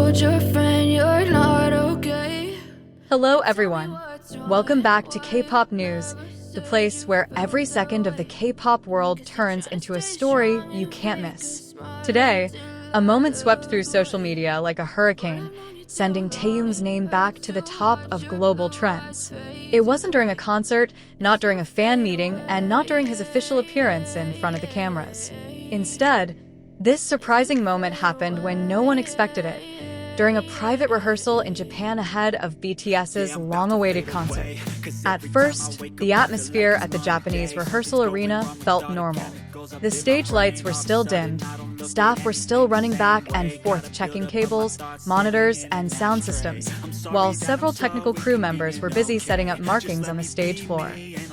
told your friend you're not okay. Hello everyone. Welcome back to K-pop news, the place where every second of the K-pop world turns into a story you can't miss. Today, a moment swept through social media like a hurricane, sending Taehyung's name back to the top of global trends. It wasn't during a concert, not during a fan meeting, and not during his official appearance in front of the cameras. Instead, this surprising moment happened when no one expected it, during a private rehearsal in Japan ahead of BTS's long-awaited concert. At first, the atmosphere at the Japanese rehearsal arena felt normal. The stage lights were still dimmed, staff were still running back and forth checking cables, monitors, and sound systems, while several technical crew members were busy setting up markings on the stage floor.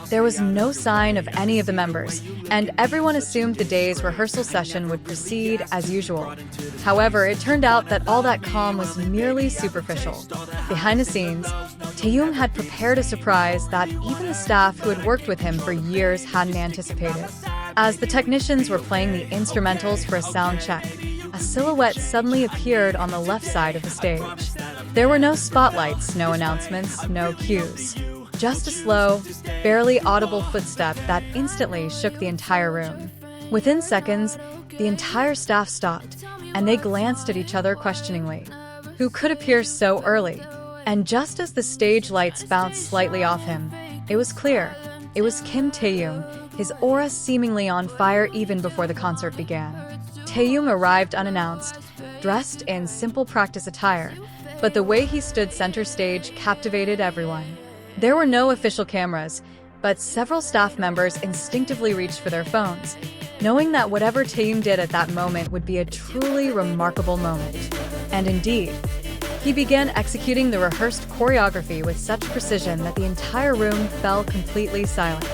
There was no sign of any of the members, and everyone assumed the day's rehearsal session would proceed as usual. However, it turned out that all that calm was merely superficial. Behind the scenes, Taehyung had prepared a surprise that even the staff who had worked with him for years hadn't anticipated. As the technicians were playing the instrumentals for a sound check, a silhouette suddenly appeared on the left side of the stage. There were no spotlights, no announcements, no cues. Just a slow, barely audible footstep that instantly shook the entire room. Within seconds, the entire staff stopped, and they glanced at each other questioningly. Who could appear so early? And just as the stage lights bounced slightly off him, it was clear. It was Kim Taehyung, his aura seemingly on fire even before the concert began. Taehyung arrived unannounced, dressed in simple practice attire, but the way he stood center stage captivated everyone. There were no official cameras, but several staff members instinctively reached for their phones, knowing that whatever Taehyung did at that moment would be a truly remarkable moment. And indeed, he began executing the rehearsed choreography with such precision that the entire room fell completely silent.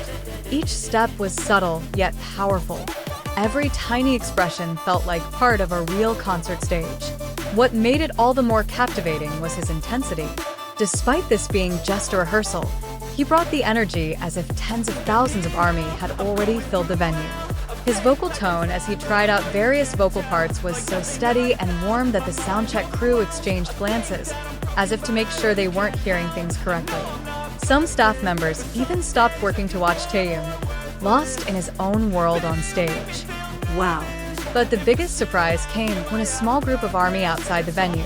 Each step was subtle, yet powerful. Every tiny expression felt like part of a real concert stage. What made it all the more captivating was his intensity. Despite this being just a rehearsal, he brought the energy as if tens of thousands of ARMY had already filled the venue. His vocal tone as he tried out various vocal parts was so steady and warm that the soundcheck crew exchanged glances, as if to make sure they weren't hearing things correctly. Some staff members even stopped working to watch Taehyung, lost in his own world on stage. Wow. But the biggest surprise came when a small group of ARMY outside the venue,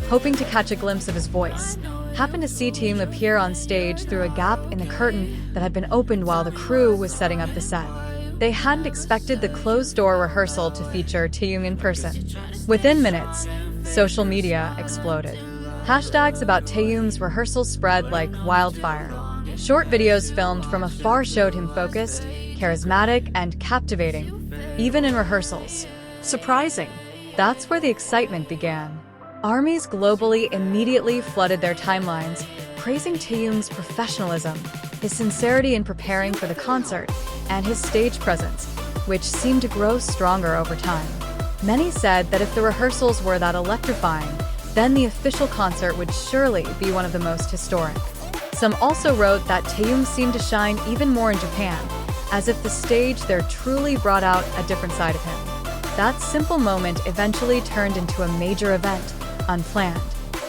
hoping to catch a glimpse of his voice, happened to see Taehyung appear on stage through a gap in the curtain that had been opened while the crew was setting up the set. They hadn't expected the closed-door rehearsal to feature Taehyung in person. Within minutes, social media exploded. Hashtags about Taehyung's rehearsal spread like wildfire. Short videos filmed from afar showed him focused, charismatic, and captivating, even in rehearsals. Surprising. That's where the excitement began. ARMYs globally immediately flooded their timelines, praising Taehyung's professionalism, his sincerity in preparing for the concert, and his stage presence, which seemed to grow stronger over time. Many said that if the rehearsals were that electrifying, then the official concert would surely be one of the most historic. Some also wrote that Taehyung seemed to shine even more in Japan, as if the stage there truly brought out a different side of him. That simple moment eventually turned into a major event, unplanned,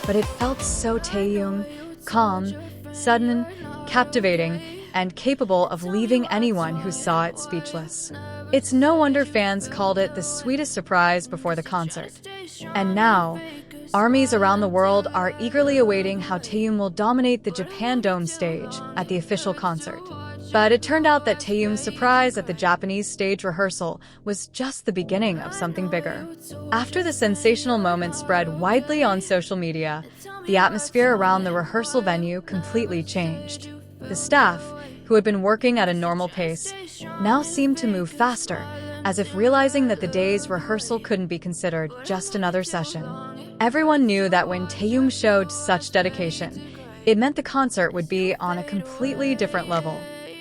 but it felt so Taehyung, calm, sudden, captivating, and capable of leaving anyone who saw it speechless. It's no wonder fans called it the sweetest surprise before the concert. And now, ARMYs around the world are eagerly awaiting how Taehyung will dominate the Japan Dome stage at the official concert. But it turned out that Taehyung's surprise at the Japanese stage rehearsal was just the beginning of something bigger. After the sensational moment spread widely on social media, the atmosphere around the rehearsal venue completely changed. The staff, who had been working at a normal pace, now seemed to move faster, as if realizing that the day's rehearsal couldn't be considered just another session. Everyone knew that when Taehyung showed such dedication, it meant the concert would be on a completely different level.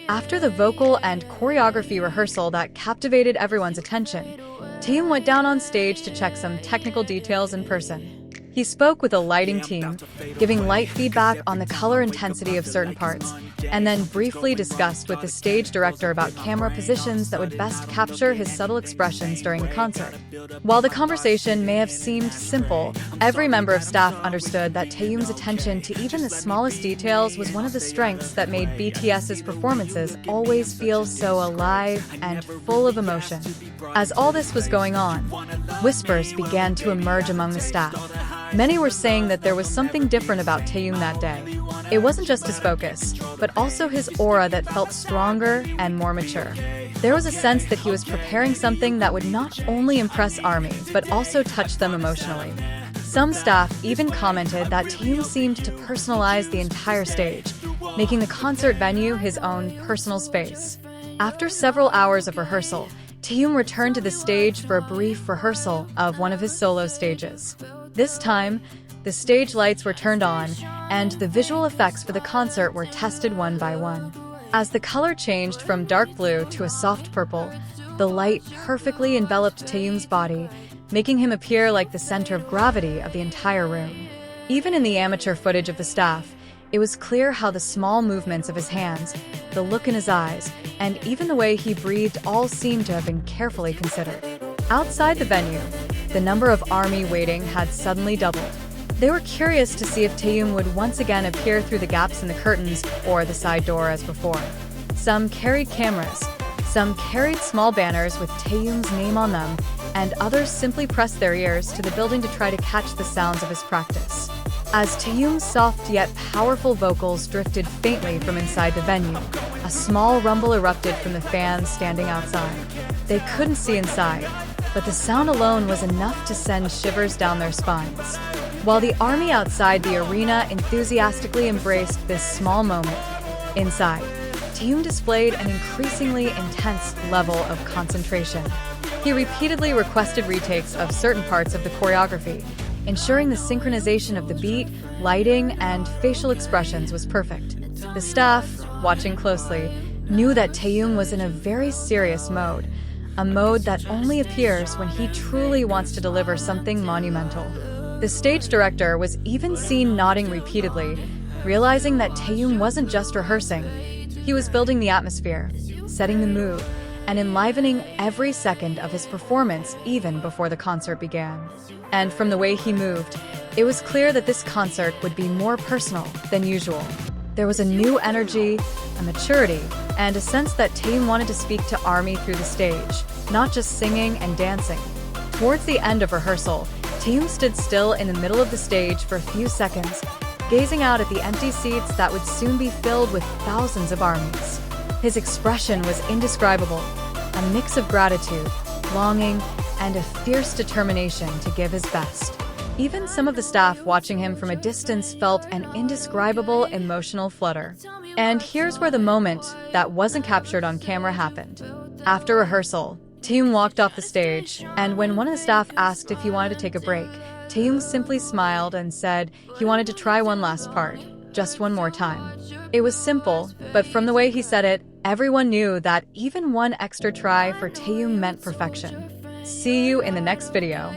After the vocal and choreography rehearsal that captivated everyone's attention, Taehyung went down on stage to check some technical details in person. He spoke with a lighting team, giving light feedback on the color intensity of certain parts, and then briefly discussed with the stage director about camera positions that would best capture his subtle expressions during the concert. While the conversation may have seemed simple, every member of staff understood that Taehyung's attention to even the smallest details was one of the strengths that made BTS's performances always feel so alive and full of emotion. As all this was going on, whispers began to emerge among the staff. Many were saying that there was something different about Taehyung that day. It wasn't just his focus, but also his aura that felt stronger and more mature. There was a sense that he was preparing something that would not only impress ARMY, but also touch them emotionally. Some staff even commented that Taehyung seemed to personalize the entire stage, making the concert venue his own personal space. After several hours of rehearsal, Taehyung returned to the stage for a brief rehearsal of one of his solo stages. This time, the stage lights were turned on, and the visual effects for the concert were tested one by one. As the color changed from dark blue to a soft purple, the light perfectly enveloped Taehyung's body, making him appear like the center of gravity of the entire room. Even in the amateur footage of the staff, it was clear how the small movements of his hands, the look in his eyes, and even the way he breathed all seemed to have been carefully considered. Outside the venue, the number of ARMY waiting had suddenly doubled. They were curious to see if Taehyung would once again appear through the gaps in the curtains or the side door as before. Some carried cameras, some carried small banners with Taehyung's name on them, and others simply pressed their ears to the building to try to catch the sounds of his practice. As Taehyung's soft yet powerful vocals drifted faintly from inside the venue, a small rumble erupted from the fans standing outside. They couldn't see inside, but the sound alone was enough to send shivers down their spines. While the ARMY outside the arena enthusiastically embraced this small moment, inside, Taehyung displayed an increasingly intense level of concentration. He repeatedly requested retakes of certain parts of the choreography, ensuring the synchronization of the beat, lighting, and facial expressions was perfect. The staff, watching closely, knew that Taehyung was in a very serious mode, a mode that only appears when he truly wants to deliver something monumental. The stage director was even seen nodding repeatedly, realizing that Taehyung wasn't just rehearsing. He was building the atmosphere, setting the mood, and enlivening every second of his performance even before the concert began. And from the way he moved, it was clear that this concert would be more personal than usual. There was a new energy, a maturity, and a sense that Taehyung wanted to speak to ARMY through the stage, not just singing and dancing. Towards the end of rehearsal, Taehyung stood still in the middle of the stage for a few seconds, gazing out at the empty seats that would soon be filled with thousands of ARMYs. His expression was indescribable, a mix of gratitude, longing, and a fierce determination to give his best. Even some of the staff watching him from a distance felt an indescribable emotional flutter. And here's where the moment that wasn't captured on camera happened. After rehearsal, Taehyung walked off the stage, and when one of the staff asked if he wanted to take a break, Taehyung simply smiled and said he wanted to try one last part, just one more time. It was simple, but from the way he said it, everyone knew that even one extra try for Taehyung meant perfection. See you in the next video.